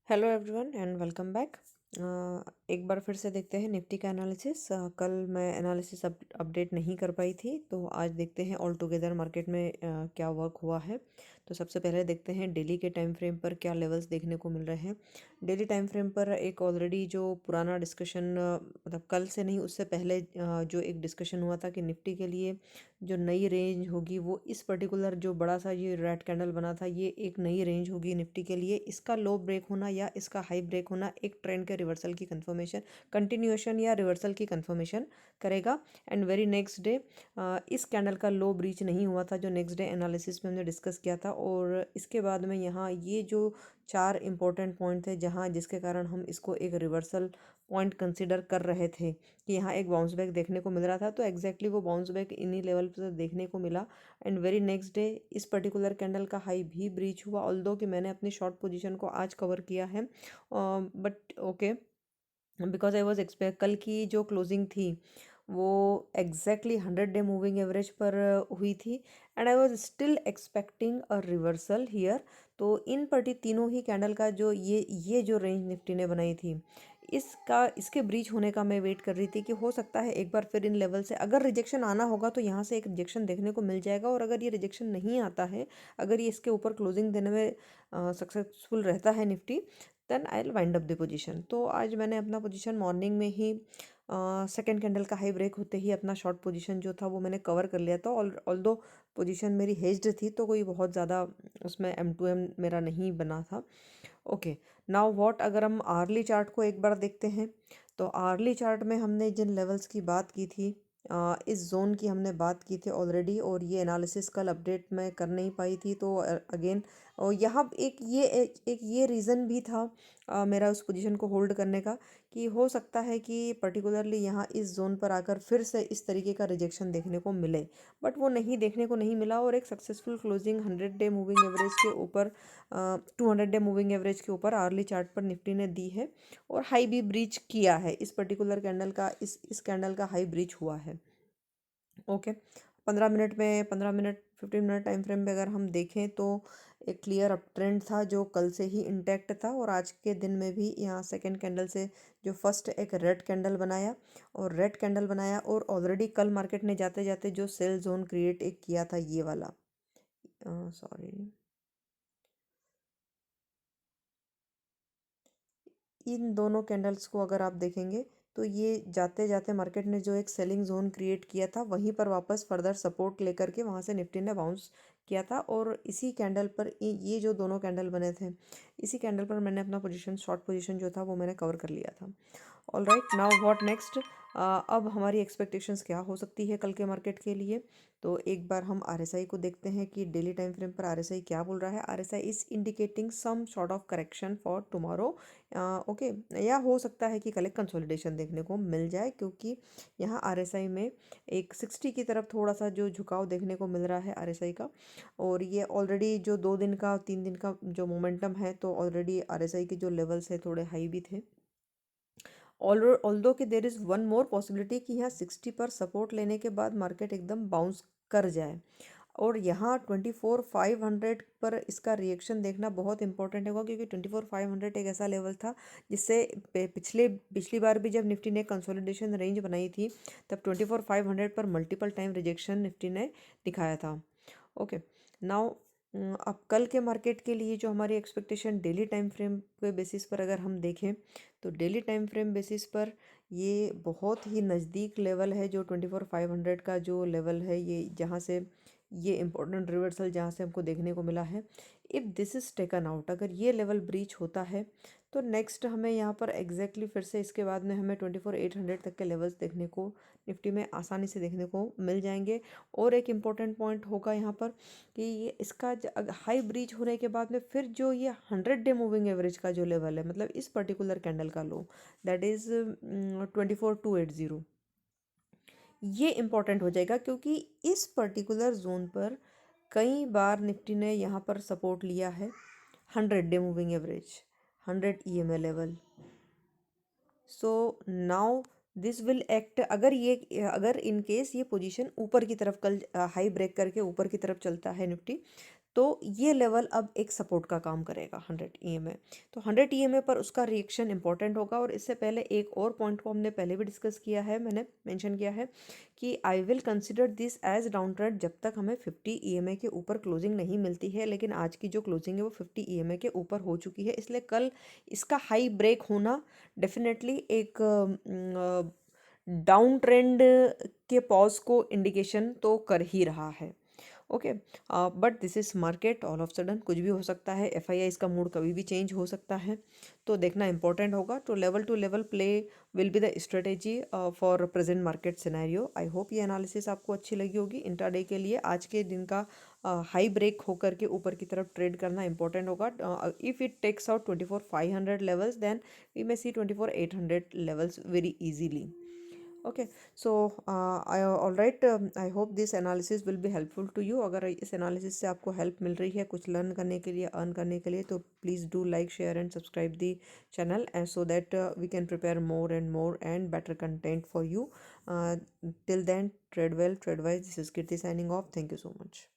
Hello everyone and welcome back. एक बार फिर से देखते हैं निफ्टी का एनालिसिस। कल मैं एनालिसिस अपडेट नहीं कर पाई थी, तो आज देखते हैं ऑल टुगेदर मार्केट में क्या वर्क हुआ है। तो सबसे पहले देखते हैं डेली के टाइम फ्रेम पर क्या लेवल्स देखने को मिल रहे हैं। डेली टाइम फ्रेम पर एक ऑलरेडी जो पुराना डिस्कशन, मतलब कल से नहीं उससे पहले जो एक डिस्कशन हुआ था कि निफ्टी के लिए जो नई रेंज होगी वो इस पर्टिकुलर जो बड़ा सा ये रेड कैंडल बना था, ये एक नई रेंज होगी निफ्टी के लिए। इसका लो ब्रेक होना या इसका हाई ब्रेक होना एक ट्रेंड के रिवर्सल की कंफर्मेशन, कंटिन्यूएशन या रिवर्सल की कंफर्मेशन करेगा। एंड वेरी नेक्स्ट डे इस कैंडल का लो ब्रीच नहीं हुआ था जो नेक्स्ट डे एनालिसिस में हमने डिस्कस किया था। और इसके बाद में यहाँ ये जो चार इंपॉर्टेंट पॉइंट थे जहाँ जिसके कारण हम इसको एक रिवर्सल पॉइंट कंसिडर कर रहे थे कि यहाँ एक बाउंस बैक देखने को मिल रहा था, तो एग्जैक्टली वो बाउंस बैक इन्हीं लेवल पर देखने को मिला। एंड वेरी नेक्स्ट डे इस पर्टिकुलर कैंडल का हाई भी ब्रीच हुआ, ऑल्दो कि मैंने अपनी शॉर्ट पोजीशन को आज कवर किया है, but okay, because I was expect कल की जो क्लोजिंग थी वो एग्जैक्टली 100 डे मूविंग एवरेज पर हुई थी। And I was still expecting a reversal here. तो इन पर्टी तीनों ही कैंडल का जो ये जो रेंज निफ्टी ने बनाई थी, इसके ब्रीच होने का मैं वेट कर रही थी कि हो सकता है एक बार फिर इन लेवल से अगर रिजेक्शन आना होगा तो यहाँ से एक रिजेक्शन देखने को मिल जाएगा। और अगर ये रिजेक्शन नहीं आता है, अगर ये इसके ऊपर क्लोजिंग देने में सक्सेसफुल रहता है Nifty, then I will wind up the position. तो आज मैंने अपना पोजीशन मॉर्निंग में ही सेकेंड कैंडल का हाई ब्रेक होते ही अपना शॉर्ट पोजीशन जो था वो मैंने कवर कर लिया था। ऑल्दो पोजीशन मेरी हेज्ड थी तो कोई बहुत ज़्यादा उसमें M2M मेरा नहीं बना था। ओके, नाउ व्हाट, अगर हम आर्ली चार्ट को एक बार देखते हैं तो आर्ली चार्ट में हमने जिन लेवल्स की बात की थी, इस जोन की हमने बात की थी ऑलरेडी, और ये एनालिसिस कल अपडेट मैं कर नहीं पाई थी। तो अगेन, और यहाँ एक ये रीज़न भी था मेरा उस पोजीशन को होल्ड करने का कि हो सकता है कि पर्टिकुलरली यहाँ इस जोन पर आकर फिर से इस तरीके का रिजेक्शन देखने को मिले, बट वो नहीं देखने को नहीं मिला। और एक successful closing 100 day moving average के ऊपर, 200 डे मूविंग एवरेज के ऊपर आर्ली चार्ट पर निफ्टी ने दी है और हाई भी ब्रीच किया है। इस पर्टिकुलर कैंडल का इस कैंडल का हाई ब्रीच हुआ है। ओके, 15 मिनट में, 15 मिनट 15 मिनट टाइम फ्रेम में अगर हम देखें तो एक क्लियर अप ट्रेंड था जो कल से ही इंटैक्ट था। और आज के दिन में भी यहाँ सेकंड कैंडल से जो फर्स्ट एक रेड कैंडल बनाया, और ऑलरेडी कल मार्केट ने जाते जाते जो सेल जोन क्रिएट एक किया था ये वाला, सॉरी, इन दोनों कैंडल्स को अगर आप देखेंगे तो ये जाते जाते मार्केट ने जो एक सेलिंग जोन क्रिएट किया था वहीं पर वापस फर्दर सपोर्ट लेकर के वहाँ से निफ्टी ने बाउंस किया था। और इसी कैंडल पर ये जो दोनों कैंडल बने थे, इसी कैंडल पर मैंने अपना पोजीशन, शॉर्ट पोजीशन जो था वो मैंने कवर कर लिया था। All right, now what next. अब हमारी एक्सपेक्टेशंस क्या हो सकती है कल के मार्केट के लिए। तो एक बार हम आरएसआई को देखते हैं कि डेली टाइम फ्रेम पर आरएसआई क्या बोल रहा है। RSI is indicating some sort of correction for tomorrow. Okay, या हो सकता है कि कल एक कंसोलिडेशन देखने को मिल जाए, क्योंकि यहाँ आरएसआई में एक 60 की तरफ थोड़ा सा जो झुकाव देखने को मिल रहा है आरएसआई का। और ये ऑलरेडी जो 2 दिन का 3 दिन का जो मोमेंटम है, तो ऑलरेडी आरएसआई के जो लेवल्स है थोड़े हाई भी थे। ऑल्दो कि there is one more possibility कि यहाँ 60 पर सपोर्ट लेने के बाद मार्केट एकदम बाउंस कर जाए। और यहाँ 24,500 पर इसका रिएक्शन देखना बहुत इंपॉर्टेंट होगा, क्योंकि 24,500 एक ऐसा लेवल था जिससे पिछली बार भी जब निफ्टी ने कंसोलिडेशन रेंज बनाई थी तब 24,500 पर मल्टीपल टाइम रिजेक्शन निफ्टी ने दिखाया था। ओके, नाउ अब कल के मार्केट के लिए जो हमारी एक्सपेक्टेशन डेली टाइम फ्रेम के बेसिस पर अगर हम देखें तो डेली टाइम फ्रेम बेसिस पर ये बहुत ही नज़दीक लेवल है जो 24,500 का जो लेवल है, ये जहाँ से ये इम्पोर्टेंट रिवर्सल जहाँ से हमको देखने को मिला है। If this is taken out, अगर ये लेवल ब्रीच होता है तो नेक्स्ट हमें यहाँ पर एग्जैक्टली फिर से इसके बाद में हमें 24,800 तक के लेवल्स देखने को निफ्टी में आसानी से देखने को मिल जाएंगे। और एक इम्पॉर्टेंट पॉइंट होगा यहाँ पर कि ये इसका हाई ब्रीच होने के बाद में फिर जो ये 100 डे मूविंग एवरेज का जो लेवल है, मतलब इस पर्टिकुलर कैंडल का लो, दैट इज़ 24,280, ये इम्पॉर्टेंट हो जाएगा, क्योंकि इस पर्टिकुलर जोन पर कई बार निफ्टी ने यहाँ पर सपोर्ट लिया है। 100 day moving average, 100 EMA level. So now this will act, अगर इन केस ये पोजीशन ऊपर की तरफ कल हाई ब्रेक करके ऊपर की तरफ चलता है निफ्टी, तो ये लेवल अब एक सपोर्ट का काम करेगा 100 EMA। तो 100 EMA पर उसका रिएक्शन इंपॉर्टेंट होगा। और इससे पहले एक और पॉइंट को हमने पहले भी डिस्कस किया है, मैंने मेंशन किया है कि I will consider this as down trend जब तक हमें 50 EMA के ऊपर क्लोजिंग नहीं मिलती है। लेकिन आज की जो क्लोजिंग है वो 50 EMA के ऊपर हो चुकी है, इसलिए कल इसका हाई ब्रेक होना डेफिनेटली एक डाउन ट्रेंड के पॉज को इंडिकेशन तो कर ही रहा है। Okay, but this is market, all of sudden कुछ भी हो सकता है। FII इसका मूड कभी भी चेंज हो सकता है, तो देखना इंपॉर्टेंट होगा। तो level to level play will be the strategy for present market scenario. I hope ये एनालिसिस आपको अच्छी लगी होगी। इंट्राडे के लिए आज के दिन का हाई ब्रेक होकर के ऊपर की तरफ ट्रेड करना इंपॉर्टेंट होगा। If it takes out 24,500 levels, then we may see 24,800 levels very easily. Okay, so I all right, I hope this analysis will be helpful to you. अगर इस एनालिसिस से आपको हेल्प मिल रही है कुछ लर्न करने के लिए, अर्न करने के लिए, तो please do like, share and subscribe the channel, and so that we can prepare more and better content for you. Till then, trade well, trade wise. This is Kirti signing off. Thank you so much.